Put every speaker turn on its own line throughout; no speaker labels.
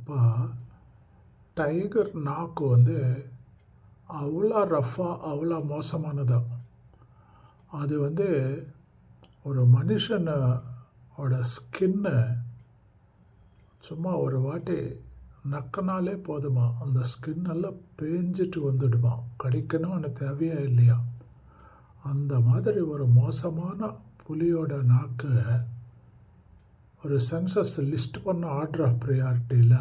அப்போ டைகர் நாக்கு வந்து அவ்வளோ ரஃப்பாக அவ்வளோ மோசமானதா. அது வந்து ஒரு மனுஷனோட ஸ்கின்னு சும்மா ஒரு வாட்டி நக்கினாலே போதுமா, அந்த ஸ்கின்னெல்லாம் பேஞ்சிட்டு வந்துடுமா, கடிக்கணும்னு தேவையா இல்லையா. அந்த மாதிரி ஒரு மோசமான புலியோட நாக்கு ஒரு சென்சஸ் லிஸ்ட் பண்ண ஆர்டர் ஆஃப் ப்ரியாரிட்டியில்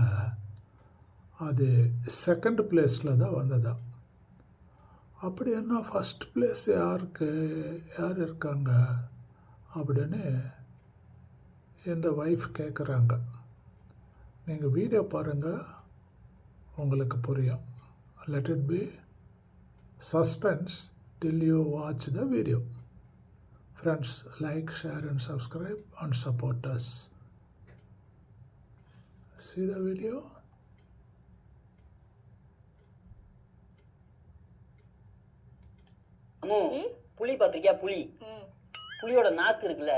அது செகண்ட் பிளேஸில் தான் வந்ததா. அப்படி என்ன ஃபஸ்ட் பிளேஸ் யார் இருக்காங்க அப்படின்னு இந்த ஒய்ஃப் கேட்குறாங்க. நீங்கள் வீடியோ பாருங்கள், உங்களுக்கு புரியும். Let it be suspense till you watch the video. Friends, like, share and subscribe and support us. See the video.
அம்மா புலி பார்த்திருக்கியா? புலியோட நாக்கு இருக்குல்ல,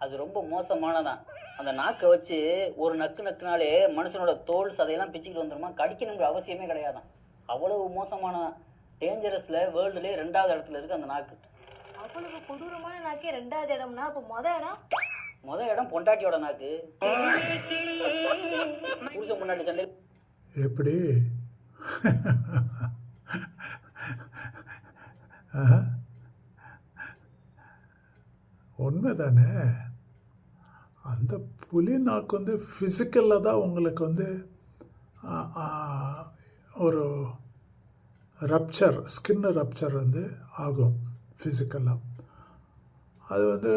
அது ரொம்ப மோசமானதான். அந்த நாக்கை வச்சு ஒரு நக்குனாலே மனுஷனோட தோல் சதையெல்லாம் பிச்சுக்கிட்டு வந்துருமா, கடிக்கணுங்கிற அவசியமே கிடையாதான். அவ்வளவு மோசமானதான். டேஞ்சரஸ்ல வேர்ல்டுலேயே 2வது இடத்துல இருக்கு அந்த நாக்கு.
அவ்வளவு கொடூரமான நாக்கே 2வது இடம்னா அப்போ மொத இடம்
பொண்டாட்டியோட நாக்கு. புருஷன் முன்னாடி சண்டை
எப்படி உண்மைதானே. அந்த புலி நாக்கு வந்து ஃபிசிக்கலில் தான் உங்களுக்கு வந்து ஒரு ரப்சர், ஸ்கின்னு ரப்சர் வந்து ஆகும் ஃபிசிக்கலாக. அது வந்து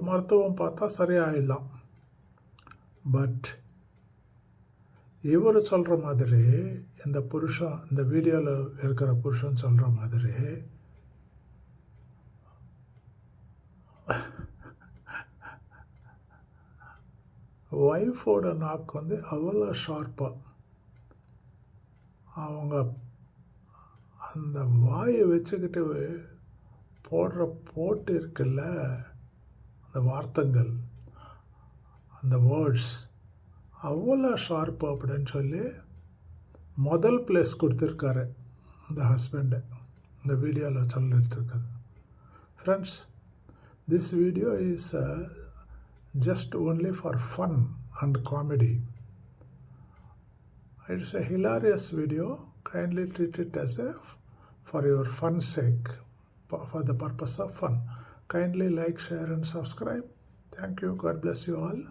மருத்துவம் பார்த்தா சரியாயிடலாம். பட் இவர் சொல்கிற மாதிரி, இந்த புருஷன், இந்த வீடியோவில் இருக்கிற புருஷன் சொல்கிற மாதிரி ஒய்ஃபோட நாக்கு வந்து அவ்வளோ ஷார்ப்பாக, அவங்க அந்த வாயை வச்சுக்கிட்டு போடுற போட்டு இருக்குல்ல, அந்த வார்த்தைகள், அந்த வேர்ட்ஸ் அவ்வளோ ஷார்ப்பு அப்படின்னு சொல்லி முதல் பிளேஸ் கொடுத்துருக்காரு இந்த ஹஸ்பண்டு, இந்த வீடியோவில் சொல்லிட்டுருக்காரு. Friends, this video is just only for fun and comedy. It's a hilarious video. Kindly treat it as for your fun sake, for the purpose of fun. Kindly like, share and subscribe. Thank you. God bless you all.